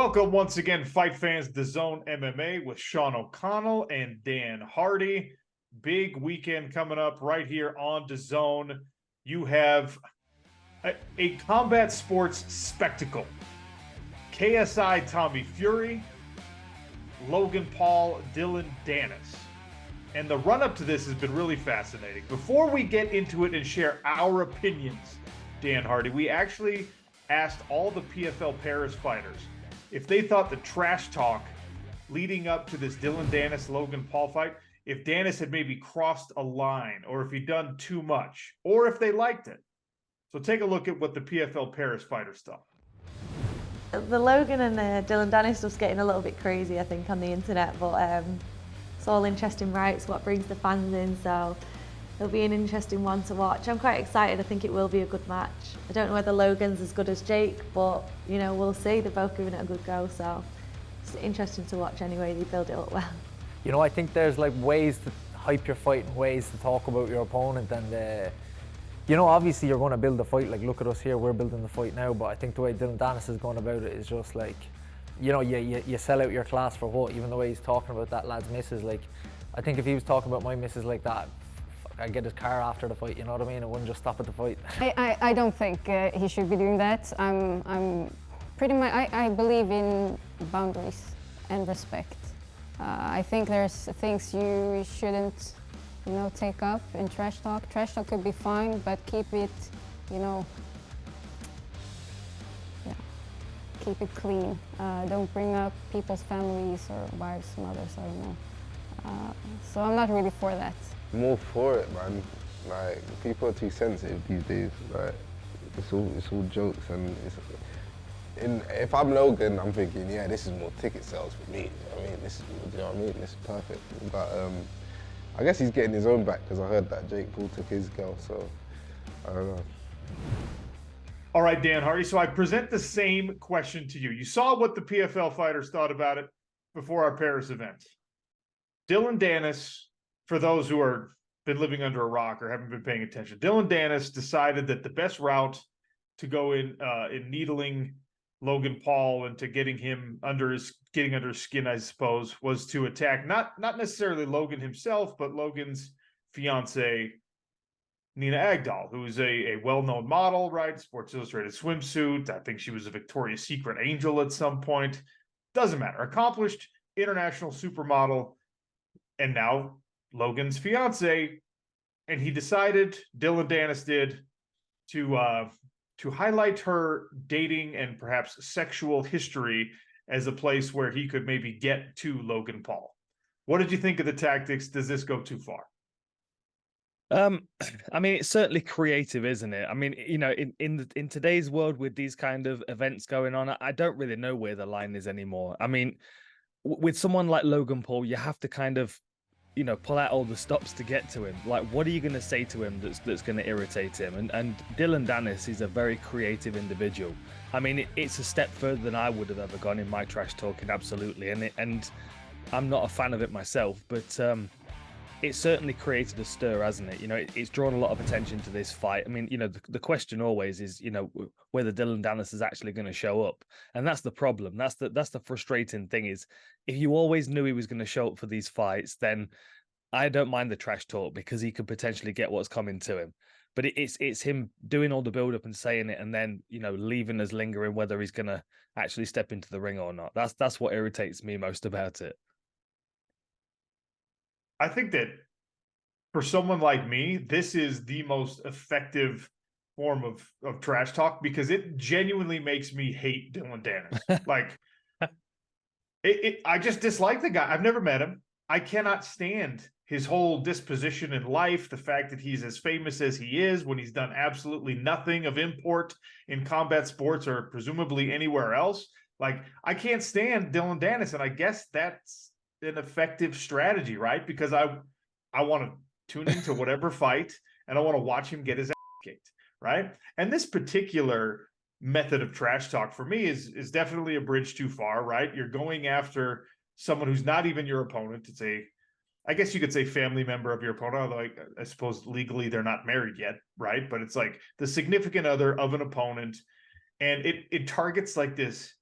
Welcome once again, fight fans, DAZN MMA with Sean O'Connell and Dan Hardy. Big weekend coming up right here on DAZN. You have a combat sports spectacle. KSI Tommy Fury, Logan Paul, Dillon Danis. And the run-up to this has been really fascinating. Before we get into it and share our opinions, Dan Hardy, we actually asked all the PFL Paris fighters if they thought the trash talk leading up to this Dillon Danis Logan Paul fight, if Danis had maybe crossed a line, or if he'd done too much, or if they liked it. So take a look at what the PFL Paris fighters thought. The Logan and Dillon Danis stuff's getting a little bit crazy, I think, on the internet, but it's all interesting, right? It's what brings the fans in, so it'll be an interesting one to watch. I'm quite excited. I think it will be a good match. I don't know whether Logan's as good as Jake, but you know, we'll see. They're both giving it a good go, so it's interesting to watch anyway. They build it up well. You know, I think there's like ways to hype your fight and ways to talk about your opponent, and you know, obviously you're going to build the fight. Like, look at us here, we're building the fight now, but I think the way Dillon Danis is going about it is just like, you know, you sell out your class for what? Even the way he's talking about that lad's misses, like, I think if he was talking about my misses like that, I'd get his car after the fight, you know what I mean? It wouldn't just stop at the fight. I don't think he should be doing that. I'm pretty much, I believe in boundaries and respect. I think there's things you shouldn't, you know, take up in trash talk. Trash talk could be fine, but keep it, you know, yeah, keep it clean. Don't bring up people's families or wives, mothers, I don't know. So I'm not really for that. More for it, man. Like, people are too sensitive these days. Like, it's all jokes, and if I'm Logan, I'm thinking, yeah, this is more ticket sales for me. You know what I mean, do you know what I mean? This is perfect. But I guess he's getting his own back, because I heard that Jake Paul took his girl, so I don't know. All right, Dan Hardy. So I present the same question to you. You saw what the PFL fighters thought about it before our Paris event. Dillon Danis, for those who are been living under a rock or haven't been paying attention, Dillon Danis decided that the best route to go in needling Logan Paul and to getting under his skin, I suppose, was to attack not necessarily Logan himself, but Logan's fiance, Nina Agdal, who's a well-known model, right? Sports Illustrated swimsuit. I think she was a Victoria's Secret angel at some point. Doesn't matter. Accomplished international supermodel, and now Logan's fiance, and he decided, Dillon Danis did, to highlight her dating and perhaps sexual history as a place where he could maybe get to Logan Paul. What did you think of the tactics? Does this go too far? I mean, it's certainly creative, isn't it? I mean, you know, in today's world with these kind of events going on, I don't really know where the line is anymore. I mean, with someone like Logan Paul, you have to kind of, you know, pull out all the stops to get to him. Like, what are you going to say to him that's going to irritate him? And Dillon Danis is a very creative individual. I mean, it's a step further than I would have ever gone in my trash talking, absolutely. And I'm not a fan of it myself, but it's certainly created a stir, hasn't it? You know, it's drawn a lot of attention to this fight. I mean, you know, the question always is, you know, whether Dillon Danis is actually going to show up. And that's the problem. That's the frustrating thing, is if you always knew he was going to show up for these fights, then I don't mind the trash talk, because he could potentially get what's coming to him. But it's him doing all the build-up and saying it, and then, you know, leaving us lingering whether he's going to actually step into the ring or not. That's what irritates me most about it. I think that for someone like me, this is the most effective form of trash talk, because it genuinely makes me hate Dillon Danis. Like, I just dislike the guy. I've never met him. I cannot stand his whole disposition in life, the fact that he's as famous as he is when he's done absolutely nothing of import in combat sports or presumably anywhere else. Like, I can't stand Dillon Danis, and I guess that's an effective strategy, right? Because I want to tune into whatever fight, and I want to watch him get his ass kicked, right? And this particular method of trash talk for me is definitely a bridge too far, right? You're going after someone who's not even your opponent. It's I guess you could say family member of your opponent, although I suppose legally they're not married yet, right? But it's like the significant other of an opponent, and it targets like this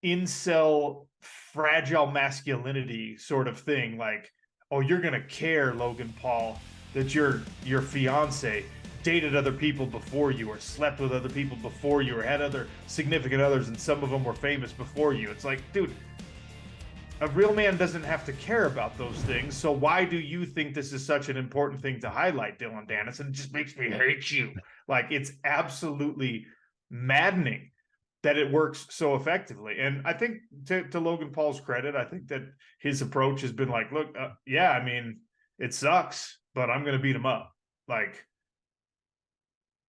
incel fragile masculinity sort of thing. Like, oh, you're gonna care, Logan Paul, that your fiance dated other people before you, or slept with other people before you, or had other significant others, and some of them were famous before you. It's like, dude, a real man doesn't have to care about those things. So why do you think this is such an important thing to highlight, Dillon Danis? And it just makes me hate you. Like, it's absolutely maddening that it works so effectively. And I think to Logan Paul's credit, I think that his approach has been like, look, yeah, I mean, it sucks, but I'm going to beat him up. Like,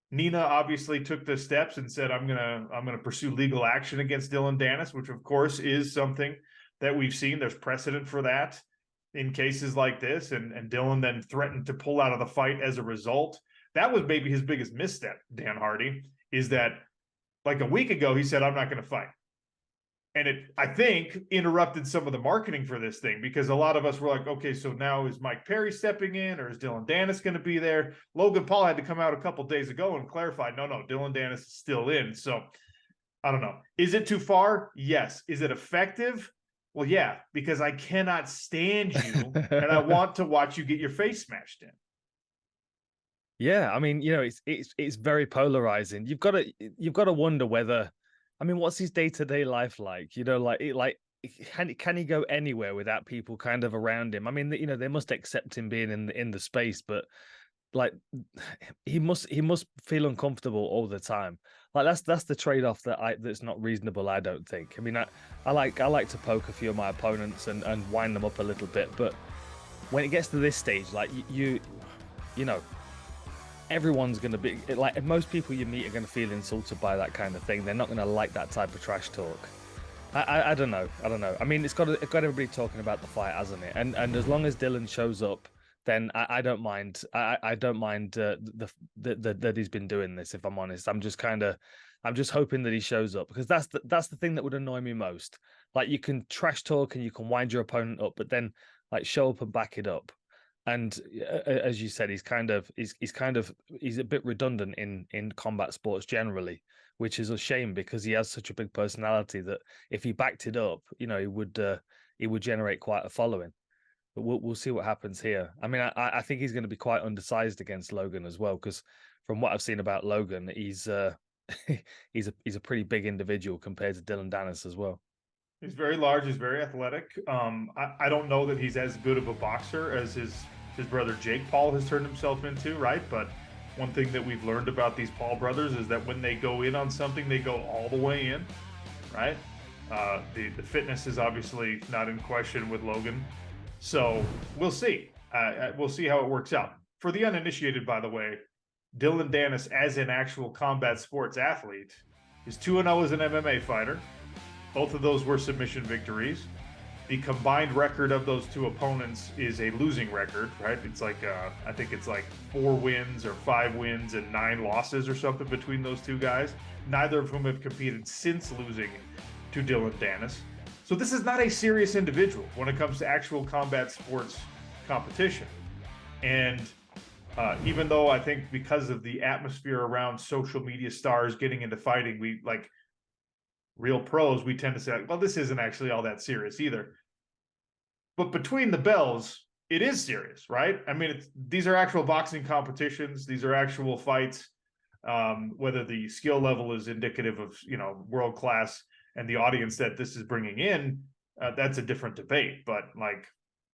Nina obviously took the steps and said, I'm gonna pursue legal action against Dillon Danis, which of course is something that we've seen. There's precedent for that in cases like this. And Dillon then threatened to pull out of the fight as a result. That was maybe his biggest misstep, Dan Hardy, is that like a week ago, he said, I'm not going to fight. And it, I think, interrupted some of the marketing for this thing, because a lot of us were like, okay, so now is Mike Perry stepping in, or is Dillon Danis going to be there? Logan Paul had to come out a couple days ago and clarify, no, Dillon Danis is still in. So I don't know. Is it too far? Yes. Is it effective? Well, yeah, because I cannot stand you and I want to watch you get your face smashed in. Yeah, I mean, it's very polarizing. You've got to wonder whether, I mean, what's his day-to-day life like? Can he go anywhere without people kind of around him? I mean, they must accept him being in the space, but like he must feel uncomfortable all the time. Like that's the trade-off that's not reasonable, I don't think. I mean, I like to poke a few of my opponents and wind them up a little bit, but when it gets to this stage, like you know, everyone's going to be like, most people you meet are going to feel insulted by that kind of thing. They're not going to like that type of trash talk. I don't know. I mean, it's got everybody talking about the fight, hasn't it? And as long as Dillon shows up, then I don't mind. I don't mind that he's been doing this. If I'm honest, I'm just hoping that he shows up, because that's the thing that would annoy me most. Like, you can trash talk and you can wind your opponent up, but then like show up and back it up. And as you said, he's a bit redundant in combat sports generally, which is a shame, because he has such a big personality that if he backed it up, he would generate quite a following. But we'll see what happens here. I mean, I think he's going to be quite undersized against Logan as well, because from what I've seen about Logan, he's he's a pretty big individual compared to Dillon Danis as well. He's very large. He's very athletic. I don't know that he's as good of a boxer as his brother Jake Paul has turned himself into, right? But one thing that we've learned about these Paul brothers is that when they go in on something, they go all the way in, right? The fitness is obviously not in question with Logan. So we'll see. We'll see how it works out. For the uninitiated, by the way, Dillon Danis, as an actual combat sports athlete, is 2-0 as an MMA fighter. Both of those were submission victories. The combined record of those two opponents is a losing record, right? It's like, I think it's like 4 wins or 5 wins and 9 losses or something between those two guys, neither of whom have competed since losing to Dillon Danis. So this is not a serious individual when it comes to actual combat sports competition. And even though I think because of the atmosphere around social media stars getting into fighting, we like real pros, we tend to say, well, this isn't actually all that serious either. But between the bells, it is serious, right? I mean, these are actual boxing competitions. These are actual fights. Whether the skill level is indicative of, world class and the audience that this is bringing in, that's a different debate. But like,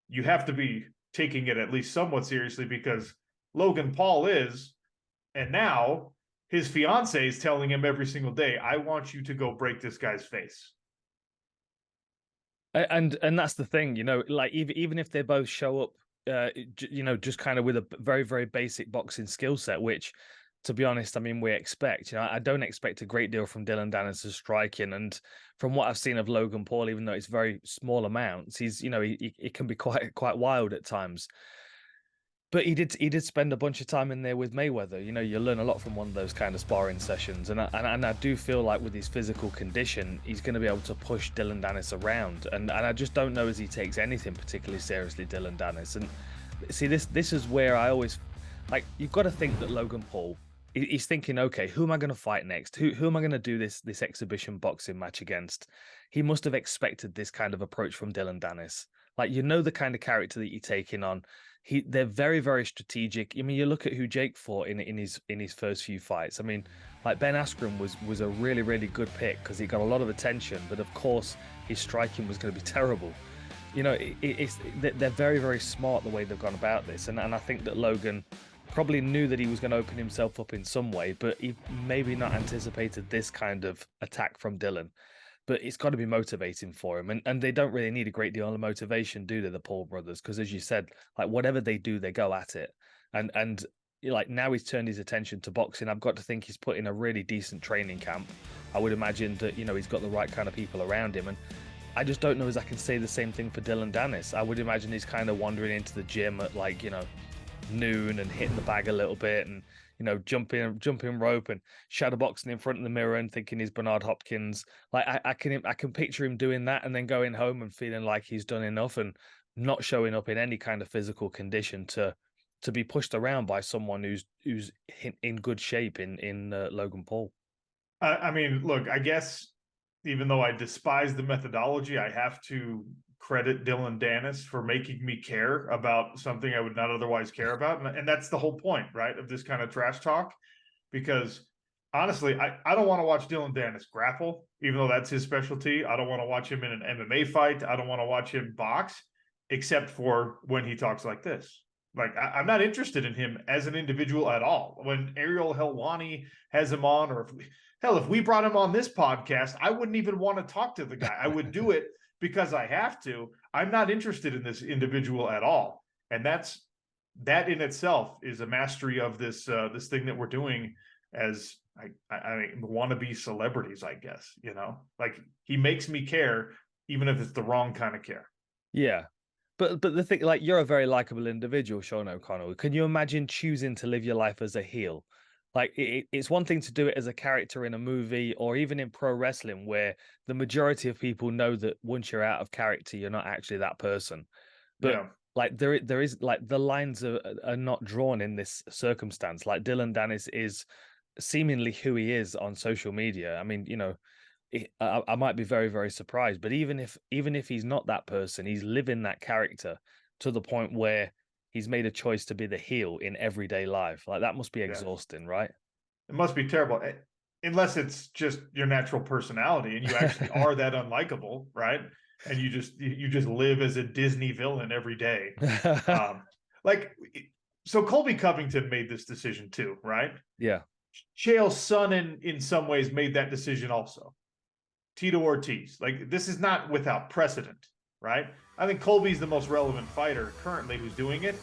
you have to be taking it at least somewhat seriously, because Logan Paul is, and now his fiance is telling him every single day, I want you to go break this guy's face. And that's the thing, like even if they both show up, just kind of with a very, very basic boxing skill set, which, to be honest, I mean, we expect. I don't expect a great deal from Dillon Danis' striking, and from what I've seen of Logan Paul, even though it's very small amounts, he's he can be quite wild at times. But he did spend a bunch of time in there with Mayweather. You learn a lot from one of those kind of sparring sessions, and I do feel like with his physical condition, he's going to be able to push Dillon Danis around, and I just don't know as he takes anything particularly seriously, Dillon Danis. And see, this is where I always like, you've got to think that Logan Paul he's thinking, okay, who am I going to fight next? Who am I going to do this exhibition boxing match against? He must have expected this kind of approach from Dillon Danis. Like, you know, the kind of character that you're taking on. They're very, very strategic. I mean, you look at who Jake fought in his first few fights. I mean, like Ben Askren was a really, really good pick because he got a lot of attention, but of course his striking was going to be terrible. You know, they're very, very smart the way they've gone about this, and I think that Logan probably knew that he was going to open himself up in some way, but he maybe not anticipated this kind of attack from Dillon. But it's got to be motivating for him, and they don't really need a great deal of motivation, do they, the Paul brothers? Because as you said, like whatever they do, they go at it, and like now he's turned his attention to boxing. I've got to think he's put in a really decent training camp. I would imagine that, you know, he's got the right kind of people around him, and I just don't know as I can say the same thing for Dillon Danis. I would imagine he's kind of wandering into the gym at, like, you know, noon and hitting the bag a little bit, and, you know, jumping rope and shadowboxing in front of the mirror and thinking he's Bernard Hopkins. Like I can picture him doing that and then going home and feeling like he's done enough and not showing up in any kind of physical condition to be pushed around by someone who's in good shape in Logan Paul. I mean, look, I guess even though I despise the methodology, I have to credit Dillon Danis for making me care about something I would not otherwise care about. And that's the whole point, right, of this kind of trash talk. Because honestly, I don't want to watch Dillon Danis grapple, even though that's his specialty. I don't want to watch him in an MMA fight. I don't want to watch him box, except for when he talks like this. Like, I'm not interested in him as an individual at all. When Ariel Helwani has him on, or if we brought him on this podcast, I wouldn't even want to talk to the guy. I would do it because I have to. I'm not interested in this individual at all. And that in itself is a mastery of this this thing that we're doing as I mean, wannabe celebrities, I guess, you know, like he makes me care, even if it's the wrong kind of care. Yeah. But the thing, like, you're a very likable individual, Sean O'Connell. Can you imagine choosing to live your life as a heel? Like, it's one thing to do it as a character in a movie or even in pro wrestling, where the majority of people know that once you're out of character, you're not actually that person. But Yeah. like there is like the lines are not drawn in this circumstance. Like Dillon Danis is seemingly who he is on social media. I mean, you know, I might be very, very surprised, but even if he's not that person, he's living that character to the point where he's made a choice to be the heel in everyday life. Like, that must be exhausting, right? It must be terrible, unless it's just your natural personality and you actually are that unlikable, right? And you just live as a Disney villain every day. So Colby Covington made this decision too, right? Yeah. Chael's son in some ways made that decision also. Tito Ortiz, like, this is not without precedent, right? I think Colby's the most relevant fighter currently who's doing it,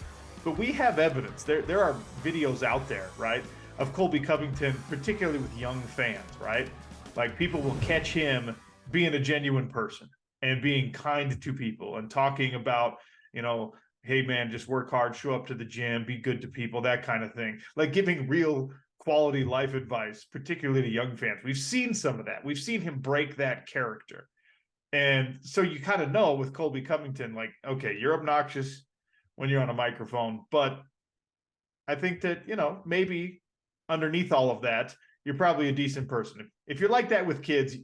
but we have evidence. There are videos out there, right, of Colby Covington, particularly with young fans, right? Like, people will catch him being a genuine person and being kind to people and talking about, you know, hey man, just work hard, show up to the gym, be good to people, that kind of thing. Like, giving real quality life advice, particularly to young fans. We've seen some of that. We've seen him break that character. And so you kind of know with Colby Covington, like, okay, you're obnoxious when you're on a microphone, but I think that, you know, maybe underneath all of that, you're probably a decent person. If you're like that with kids,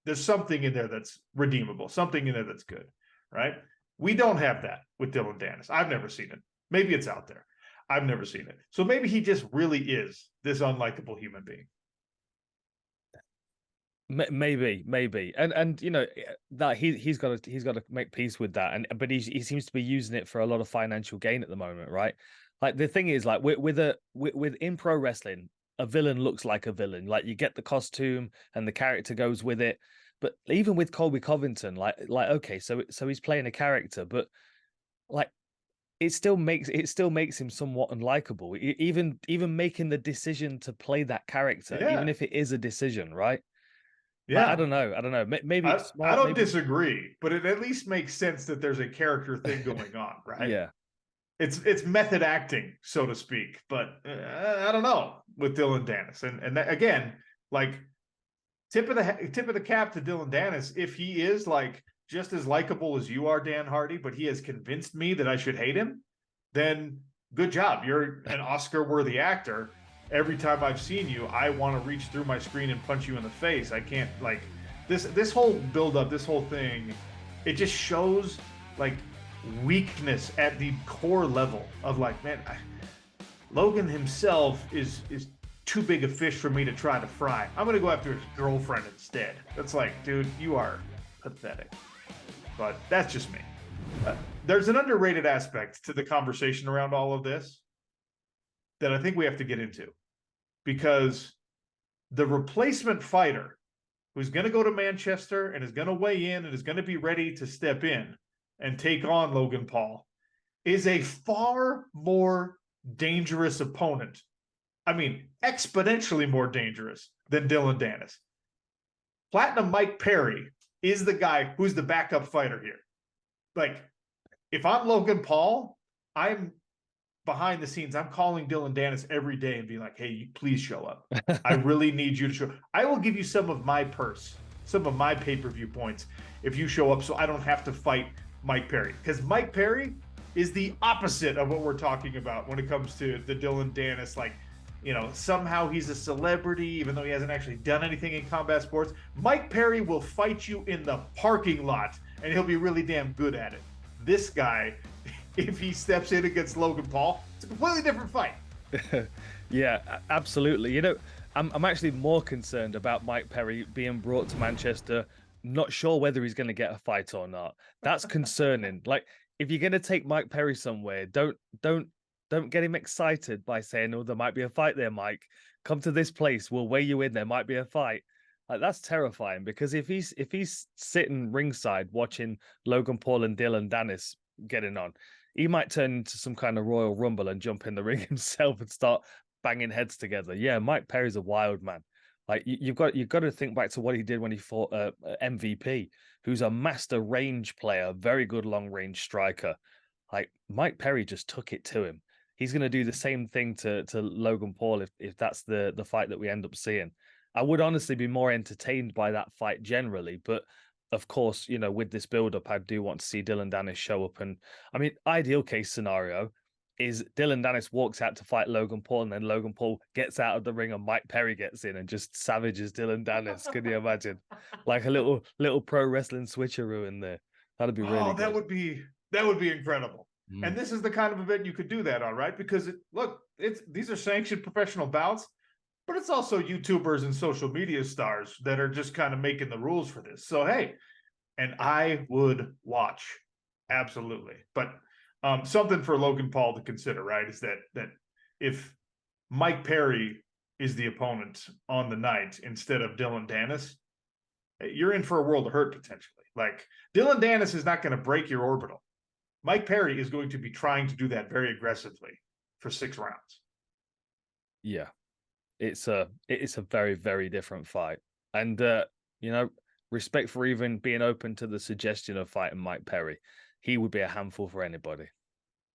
there's something in there that's redeemable, something in there that's good, right? We don't have that with Dillon Danis. I've never seen it. Maybe it's out there. I've never seen it. So maybe he just really is this unlikable human being. Maybe, and you know that he's got to make peace with that, but he seems to be using it for a lot of financial gain at the moment, right? Like, the thing is, like, with in pro wrestling, a villain looks like a villain. Like, you get the costume and the character goes with it. But even with Colby Covington, like okay, so he's playing a character, but like, it still makes him somewhat unlikable. Even making the decision to play that character, even if it is a decision, right? Yeah, like, I don't know. Maybe it's smart. I don't disagree, but it at least makes sense that there's a character thing going on, right? Yeah, it's method acting, so to speak. But I don't know with Dillon Danis, and that, again, like, tip of the cap to Dillon Danis. If he is like just as likable as you are, Dan Hardy, but he has convinced me that I should hate him, then good job. You're an Oscar-worthy actor. every time I've seen you, I want to reach through my screen and punch you in the face. I can't, like, this whole build-up, this whole thing, it just shows like weakness at the core level of like, man, Logan himself is too big a fish for me to try to fry. I'm gonna go after his girlfriend instead. That's like, dude, you are pathetic. But that's just me. There's an underrated aspect to the conversation around all of this that I think we have to get into, because the replacement fighter who's going to go to Manchester and is going to weigh in and is going to be ready to step in and take on Logan Paul is a far more dangerous opponent. I mean, exponentially more dangerous than Dillon Danis. Platinum Mike Perry is the guy who's the backup fighter here. Like, if I'm Logan Paul, I'm behind the scenes. I'm calling Dillon Danis every day and being like, hey, please show up. I really need you to show up. I will give you some of my purse, some of my pay-per-view points if you show up, so I don't have to fight Mike Perry. Because Mike Perry is the opposite of what we're talking about when it comes to the Dillon Danis. Like, you know, somehow he's a celebrity, even though he hasn't actually done anything in combat sports. Mike Perry will fight you in the parking lot, and he'll be really damn good at it. This guy, if he steps in against Logan Paul, it's a completely different fight. Yeah, absolutely. You know, I'm actually more concerned about Mike Perry being brought to Manchester, not sure whether he's going to get a fight or not. That's concerning. Like, if you're going to take Mike Perry somewhere, don't get him excited by saying, oh, there might be a fight there, Mike. Come to this place, we'll weigh you in, there might be a fight. Like, that's terrifying, because if he's sitting ringside watching Logan Paul and Dillon Danis getting on, he might turn into some kind of Royal Rumble and jump in the ring himself and start banging heads together. Yeah, Mike Perry's a wild man. Like, you've got to think back to what he did when he fought MVP, who's a master range player, very good long range striker. Like, Mike Perry just took it to him. He's going to do the same thing to Logan Paul if that's the fight that we end up seeing. I would honestly be more entertained by that fight generally, but of course, you know, with this build-up, I do want to see Dillon Danis show up. And I mean, ideal case scenario is Dillon Danis walks out to fight Logan Paul, and then Logan Paul gets out of the ring and Mike Perry gets in and just savages Dillon Danis. Can you imagine? Like a little pro wrestling switcheroo in there. That'd be really good. That would be incredible. And this is the kind of event you could do that on, right? Because these are sanctioned professional bouts, but it's also YouTubers and social media stars that are just kind of making the rules for this. So, hey, and I would watch. Absolutely. But something for Logan Paul to consider, right, is that if Mike Perry is the opponent on the night instead of Dillon Danis, you're in for a world of hurt potentially. Like, Dillon Danis is not going to break your orbital. Mike Perry is going to be trying to do that very aggressively for 6 rounds. Yeah. It's a very, very different fight. And, you know, respect for even being open to the suggestion of fighting Mike Perry. He would be a handful for anybody.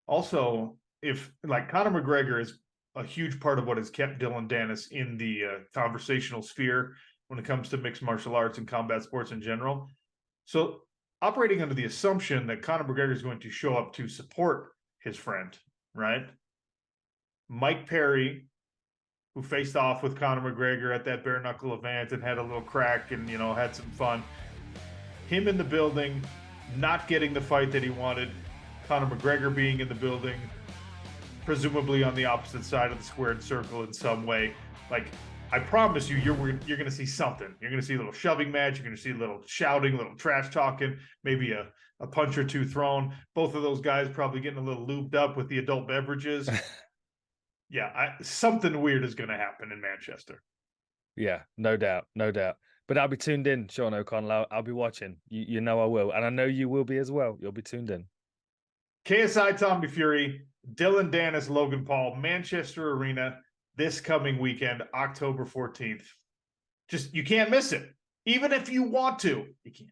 Also, if, like, Conor McGregor is a huge part of what has kept Dillon Danis in the conversational sphere when it comes to mixed martial arts and combat sports in general. So, operating under the assumption that Conor McGregor is going to show up to support his friend, right? Mike Perry, who faced off with Conor McGregor at that bare knuckle event and had a little crack and, you know, had some fun. Him in the building, not getting the fight that he wanted. Conor McGregor being in the building, presumably on the opposite side of the squared circle in some way. Like, I promise you, you're going to see something. You're going to see a little shoving match. You're going to see a little shouting, a little trash talking, maybe a punch or two thrown. Both of those guys probably getting a little lubed up with the adult beverages. Yeah, something weird is going to happen in Manchester. Yeah, no doubt, no doubt. But I'll be tuned in, Sean O'Connell. I'll be watching. You know I will. And I know you will be as well. You'll be tuned in. KSI Tommy Fury, Dillon Danis, Logan Paul, Manchester Arena, this coming weekend, October 14th. Just, you can't miss it. Even if you want to, you can't.